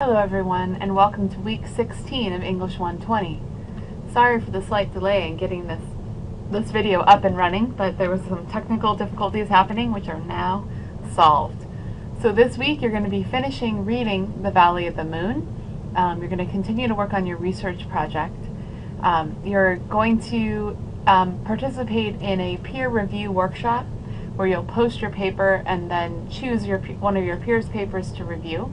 Hello everyone, and welcome to week 16 of English 120. Sorry for the slight delay in getting this video up and running, but there was some technical difficulties happening which are now solved. So this week you're going to be finishing reading The Valley of the Moon. You're going to continue to work on your research project. You're going to participate in a peer review workshop where you'll post your paper and then choose one of your peers' papers to review.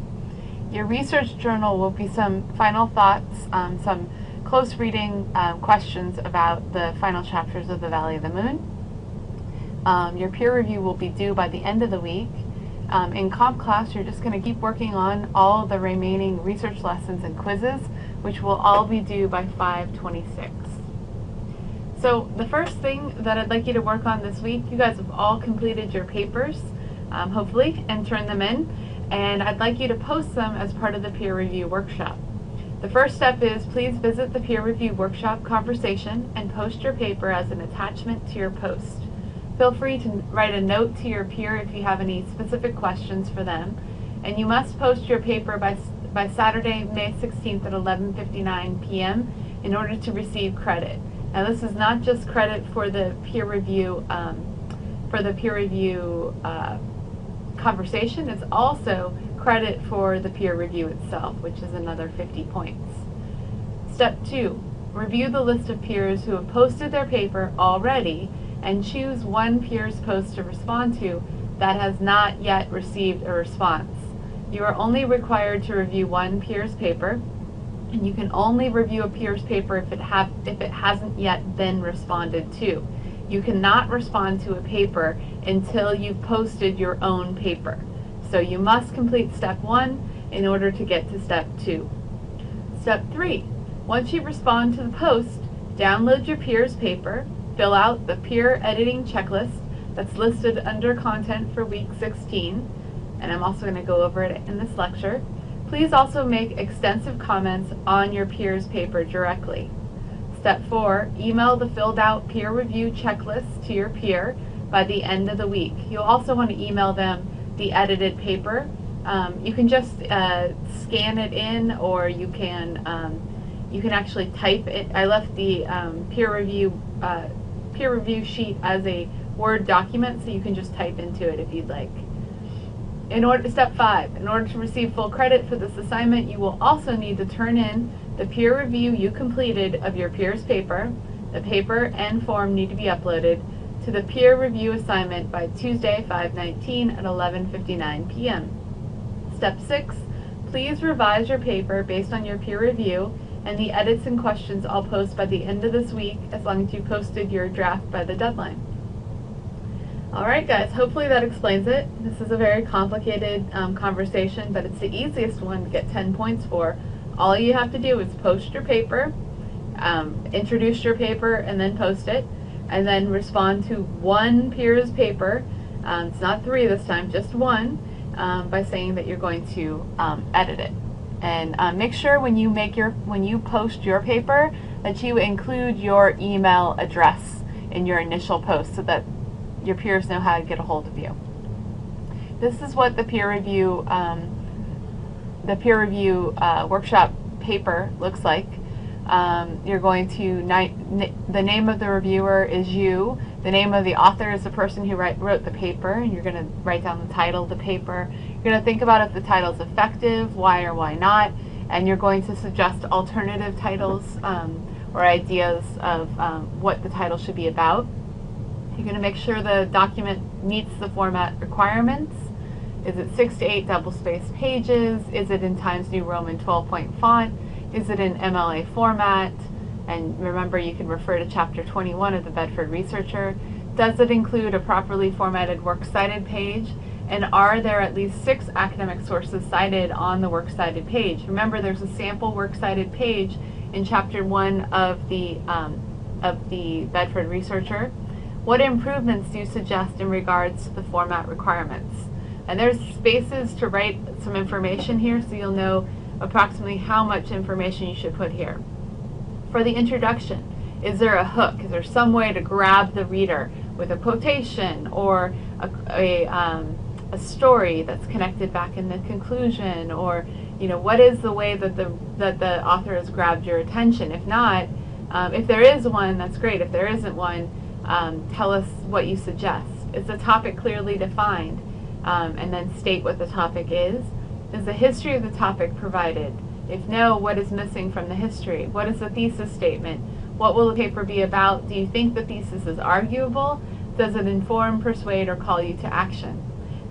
Your research journal will be some final thoughts, some close reading questions about the final chapters of The Valley of the Moon. Your peer review will be due by the end of the week. In comp class, you're just going to keep working on all of the remaining research lessons and quizzes, which will all be due by 5/26. So the first thing that I'd like you to work on this week, you guys have all completed your papers, hopefully, and turned them in. And I'd like you to post them as part of the peer review workshop. The first step is please visit the peer review workshop conversation and post your paper as an attachment to your post. Feel free to write a note to your peer if you have any specific questions for them. And you must post your paper by Saturday, May 16th at 11:59 p.m. in order to receive credit. Now this is not just credit for the peer review conversation, it's also credit for the peer review itself, which is another 50 points. Step 2, review the list of peers who have posted their paper already and choose one peer's post to respond to that has not yet received a response. You are only required to review one peer's paper, and you can only review a peer's paper if it hasn't yet been responded to. You cannot respond to a paper until you've posted your own paper. So you must complete step 1 in order to get to step 2. Step 3, once you respond to the post, download your peer's paper, fill out the peer editing checklist that's listed under content for week 16, and I'm also going to go over it in this lecture. Please also make extensive comments on your peer's paper directly. Step 4, email the filled out peer review checklist to your peer by the end of the week. You'll also want to email them the edited paper. You can just scan it in, or you can actually type it. I left the peer review sheet as a Word document, so you can just type into it if you'd like. Step 5, in order to receive full credit for this assignment, you will also need to turn in the peer review you completed of your peer's paper. The paper and form need to be uploaded to the peer review assignment by Tuesday, 5/19 at 11:59 p.m. Step 6, please revise your paper based on your peer review, and the edits and questions I'll post by the end of this week as long as you posted your draft by the deadline. Alright guys, hopefully that explains it. This is a very complicated conversation, but it's the easiest one to get 10 points for. All you have to do is post your paper, introduce your paper, and then post it, and then respond to one peer's paper. It's not 3 this time, just 1, by saying that you're going to edit it. And make sure when you post your paper that you include your email address in your initial post so that your peers know how to get a hold of you. This is what the peer review workshop paper looks like. You're going to, the name of the reviewer is you, the name of the author is the person who wrote the paper, and you're going to write down the title of the paper. You're going to think about if the title is effective, why or why not, and you're going to suggest alternative titles or ideas of what the title should be about. You're going to make sure the document meets the format requirements. Is it 6 to 8 double-spaced pages? Is it in Times New Roman 12-point font? Is it in MLA format? And remember, you can refer to Chapter 21 of the Bedford Researcher. Does it include a properly formatted works cited page? And are there at least 6 academic sources cited on the works cited page? Remember, there's a sample works cited page in Chapter 1 of the Bedford Researcher. What improvements do you suggest in regards to the format requirements? And there's spaces to write some information here so you'll know approximately how much information you should put here. For the introduction, is there a hook? Is there some way to grab the reader with a quotation or a story that's connected back in the conclusion, or what is the way that the author has grabbed your attention? If not, if there is one, that's great. If there isn't one, tell us what you suggest. Is the topic clearly defined? And then state what the topic is. Is the history of the topic provided? If no, what is missing from the history? What is the thesis statement? What will the paper be about? Do you think the thesis is arguable? Does it inform, persuade, or call you to action?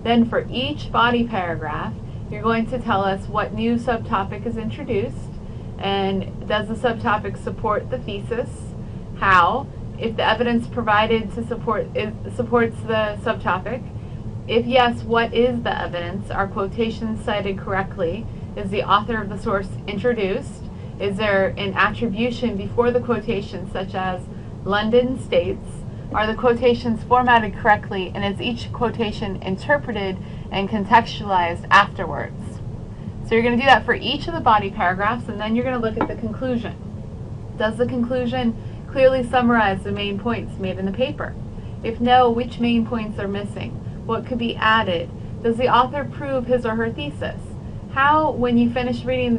Then for each body paragraph, you're going to tell us what new subtopic is introduced, and does the subtopic support the thesis? How? If the evidence provided to supports the subtopic. If yes, what is the evidence? Are quotations cited correctly? Is the author of the source introduced? Is there an attribution before the quotation, such as London states? Are the quotations formatted correctly, and is each quotation interpreted and contextualized afterwards? So you're going to do that for each of the body paragraphs, and then you're going to look at the conclusion. Does the conclusion clearly summarize the main points made in the paper? If no, which main points are missing? What could be added? Does the author prove his or her thesis? How, when you finish reading,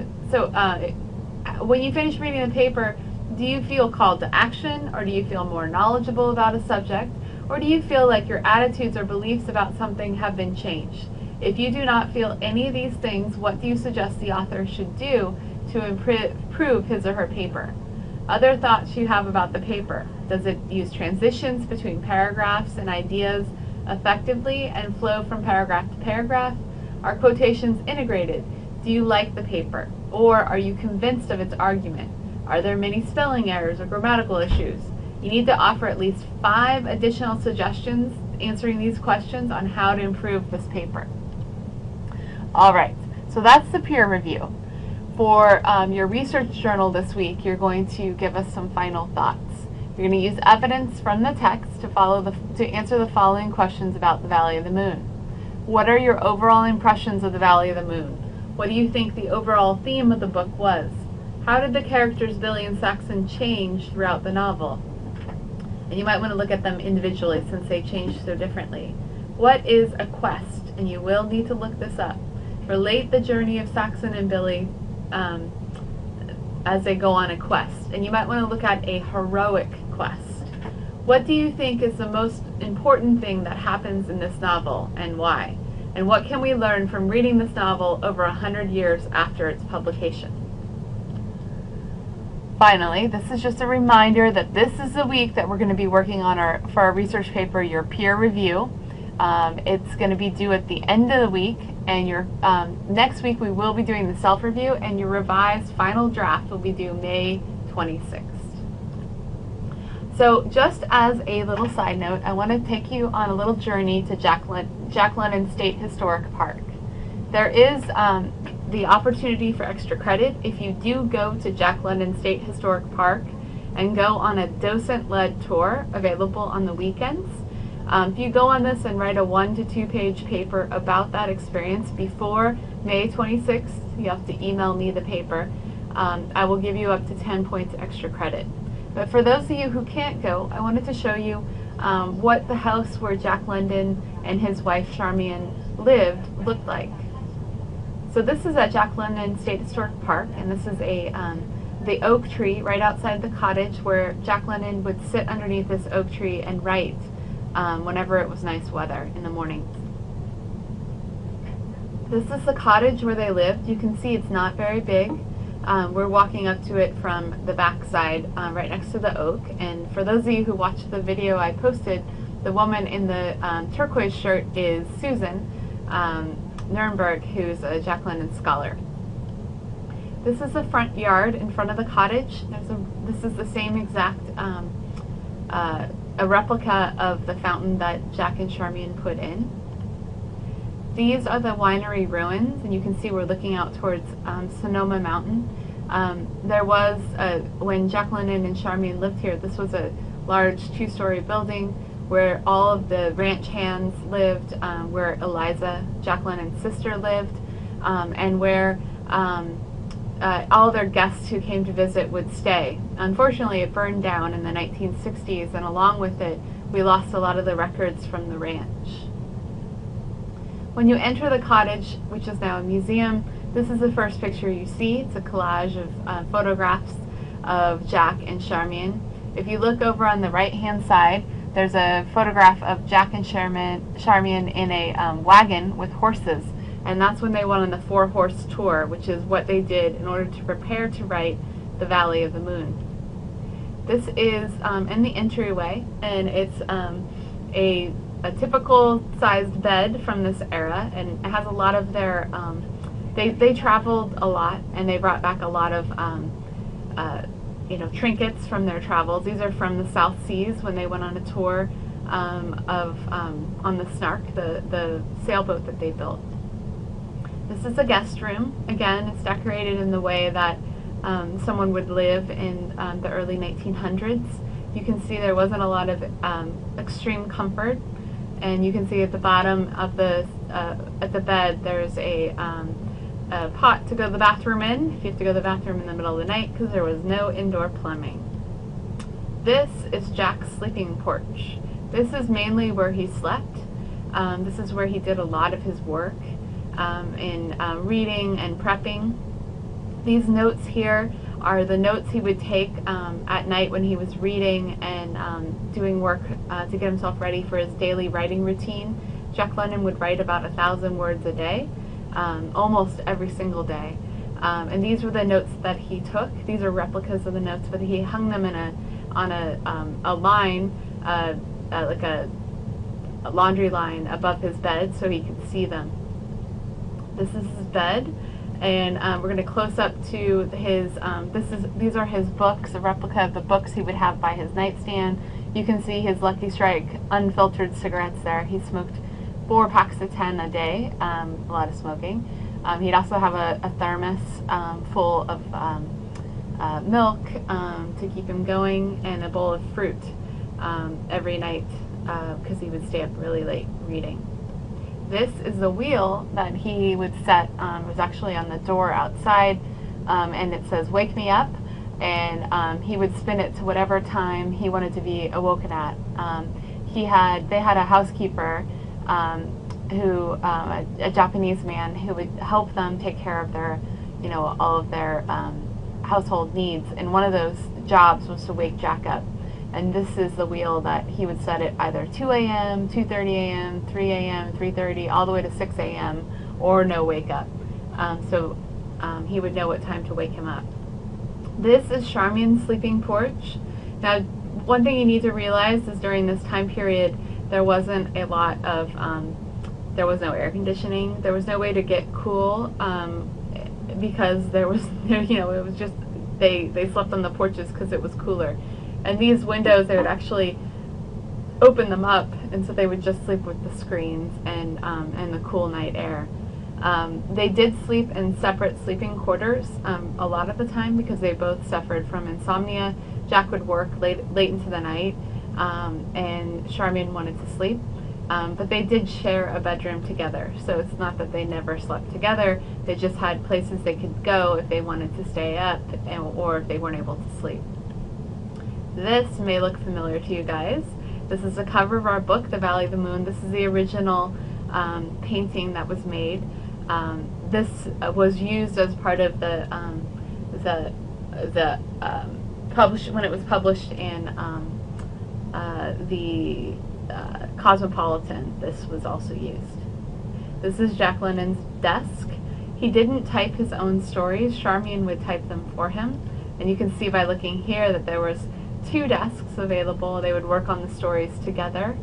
when you finish reading the paper, do you feel called to action, or do you feel more knowledgeable about a subject, or do you feel like your attitudes or beliefs about something have been changed? If you do not feel any of these things, what do you suggest the author should do to improve his or her paper? Other thoughts you have about the paper. Does it use transitions between paragraphs and ideas effectively and flow from paragraph to paragraph? Are quotations integrated? Do you like the paper? Or are you convinced of its argument? Are there many spelling errors or grammatical issues? You need to offer at least 5 additional suggestions answering these questions on how to improve this paper. Alright, so that's the peer review. For your research journal this week, you're going to give us some final thoughts. You're going to use evidence from the text to answer the following questions about the Valley of the Moon. What are your overall impressions of the Valley of the Moon? What do you think the overall theme of the book was? How did the characters Billy and Saxon change throughout the novel? And you might want to look at them individually since they change so differently. What is a quest? And you will need to look this up. Relate the journey of Saxon and Billy as they go on a quest. And you might want to look at a heroic quest. What do you think is the most important thing that happens in this novel, and why? And what can we learn from reading this novel over 100 years after its publication? Finally, this is just a reminder that this is the week that we're going to be working on for our research paper, your peer review. It's going to be due at the end of the week, and next week we will be doing the self-review, and your revised final draft will be due May 26th. So just as a little side note, I want to take you on a little journey to Jack London State Historic Park. There is the opportunity for extra credit if you do go to Jack London State Historic Park and go on a docent-led tour available on the weekends. If you go on this and write a 1 to 2 page paper about that experience before May 26th, you have to email me the paper. I will give you up to 10 points extra credit. But for those of you who can't go, I wanted to show you what the house where Jack London and his wife Charmian lived looked like. So this is at Jack London State Historic Park, and this is the oak tree right outside the cottage where Jack London would sit underneath this oak tree and write whenever it was nice weather in the mornings. This is the cottage where they lived. You can see it's not very big. We're walking up to it from the back side, right next to the oak. And for those of you who watched the video I posted, the woman in the turquoise shirt is Susan Nurnberg, who's a Jack London scholar. This is the front yard in front of the cottage. This is the same exact a replica of the fountain that Jack and Charmian put in. These are the winery ruins, and you can see we're looking out towards Sonoma Mountain. There was, when Jack London and Charmian lived here, this was a large 2-story building where all of the ranch hands lived, where Eliza, Jack London's sister, lived, and where all their guests who came to visit would stay. Unfortunately, it burned down in the 1960s, and along with it, we lost a lot of the records from the ranch. When you enter the cottage, which is now a museum, This is the first picture you see. It's a collage of photographs of Jack and Charmian. If you look over on the right-hand side, there's a photograph of Jack and Charmian in a wagon with horses, and that's when they went on the 4-horse tour, which is what they did in order to prepare to write The Valley of the Moon. This is in the entryway, and it's a typical sized bed from this era, and it has a lot of their, they traveled a lot, and they brought back a lot of trinkets from their travels. These are from the South Seas when they went on a tour on the Snark, the sailboat that they built. This is a guest room. Again, it's decorated in the way that someone would live in the early 1900s. You can see there wasn't a lot of extreme comfort, and you can see at the bottom of the bed there's a pot to go to the bathroom in if you have to go to the bathroom in the middle of the night, because there was no indoor plumbing. This is Jack's sleeping porch. This is mainly where he slept. This is where he did a lot of his work in reading and prepping. These notes here are the notes he would take at night when he was reading and doing work to get himself ready for his daily writing routine. Jack London would write about 1,000 words a day, almost every single day. And these were the notes that he took. These are replicas of the notes, but he hung them on a line, like a laundry line above his bed so he could see them. This is his bed, and we're going to close up to his, these are his books, a replica of the books he would have by his nightstand. You can see his Lucky Strike unfiltered cigarettes there. He smoked 4 packs of 10 a day, a lot of smoking. He'd also have a thermos full of milk to keep him going, and a bowl of fruit every night because he would stay up really late reading. This is the wheel that he would set, it was actually on the door outside, and it says, "Wake me up," and he would spin it to whatever time he wanted to be awoken at. They had a housekeeper who, a Japanese man, who would help them take care of their, all of their household needs, and one of those jobs was to wake Jack up. And this is the wheel that he would set at either 2 a.m., 2:30 a.m., 3 a.m., 3:30, all the way to 6 a.m., or no wake up. So he would know what time to wake him up. This is Charmian's sleeping porch. Now, one thing you need to realize is during this time period, there wasn't a lot of, there was no air conditioning. There was no way to get cool because there was, it was just, they slept on the porches because it was cooler. And these windows, they would actually open them up, and so they would just sleep with the screens and the cool night air. They did sleep in separate sleeping quarters a lot of the time because they both suffered from insomnia. Jack would work late into the night, and Charmian wanted to sleep. But they did share a bedroom together, so it's not that they never slept together. They just had places they could go if they wanted to stay up or if they weren't able to sleep. This may look familiar to you guys. This is the cover of our book, The Valley of the Moon. This is the original painting that was made. This was used as part of the when it was published in the Cosmopolitan. This was also used. This is Jack London's desk. He didn't type his own stories. Charmian would type them for him, and you can see by looking here that there was 2 desks available. They would work on the stories together.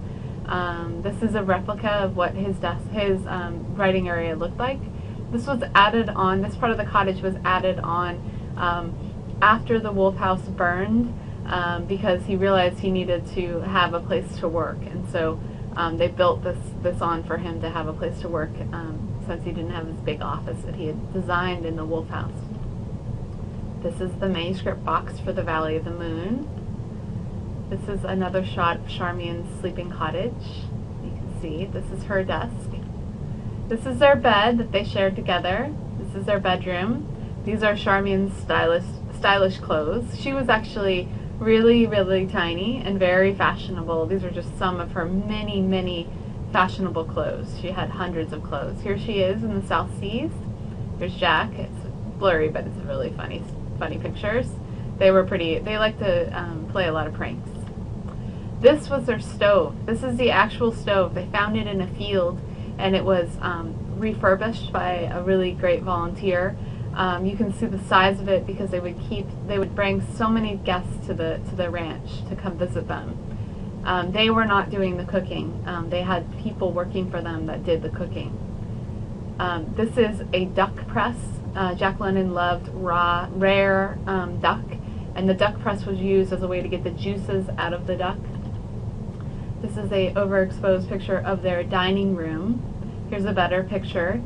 This is a replica of what his writing area looked like. This was added on, this part of the cottage was added on after the Wolf House burned because he realized he needed to have a place to work, and so they built this on for him to have a place to work since he didn't have his big office that he had designed in the Wolf House. This is the manuscript box for The Valley of the Moon. This is another shot of Charmian's sleeping cottage. You can see this is her desk. This is their bed that they shared together. This is their bedroom. These are Charmian's stylish clothes. She was actually really, really tiny and very fashionable. These are just some of her many, many fashionable clothes. She had hundreds of clothes. Here she is in the South Seas, Here's Jack. It's blurry, but it's really funny pictures. They like to play a lot of pranks. This was their stove. This is the actual stove. They found it in a field, and it was refurbished by a really great volunteer. You can see the size of it because they would bring so many guests to the ranch to come visit them. They were not doing the cooking. They had people working for them that did the cooking. This is a duck press. Jack London loved rare duck, and the duck press was used as a way to get the juices out of the duck. This is a overexposed picture of their dining room. Here's a better picture.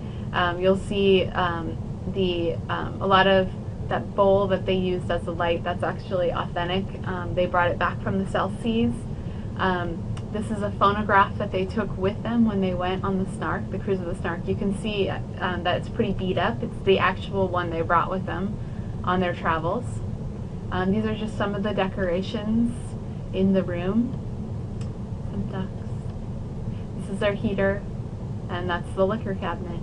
You'll see a lot of that bowl that they used as a light. That's actually authentic. They brought it back from the South Seas. This is a phonograph that they took with them when they went on the Snark, the cruise of the Snark. You can see that it's pretty beat up. It's the actual one they brought with them on their travels. These are just some of the decorations in the room. Some ducks. This is their heater, and that's the liquor cabinet.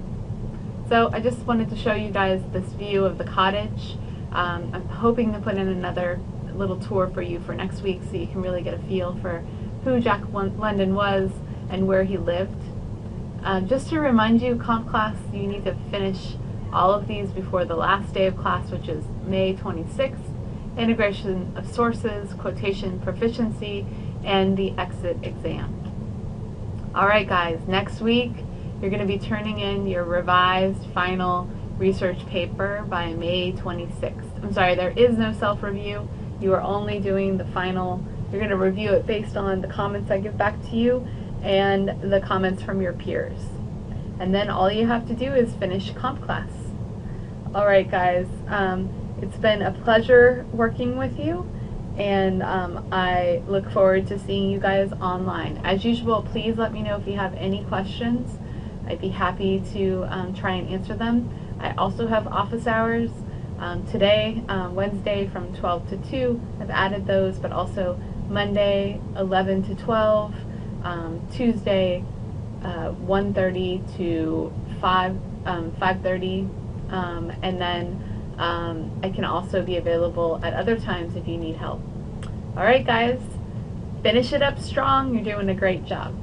So I just wanted to show you guys this view of the cottage. I'm hoping to put in another little tour for you for next week so you can really get a feel for who Jack London was and where he lived. Just to remind you, comp class, you need to finish all of these before the last day of class, which is May 26th. Integration of sources, quotation proficiency, and the exit exam. Alright guys, next week you're going to be turning in your revised final research paper by May 26th. I'm sorry, there is no self-review. You are only doing the final. You're going to review it based on the comments I give back to you and the comments from your peers. And then all you have to do is finish comp class. Alright guys, it's been a pleasure working with you, and I look forward to seeing you guys online. As usual, please let me know if you have any questions. I'd be happy to try and answer them. I also have office hours today, Wednesday from 12 to 2. I've added those, but also Monday 11 to 12, Tuesday 1:30 to 5:30, and then I can also be available at other times if you need help. Alright guys, finish it up strong. You're doing a great job.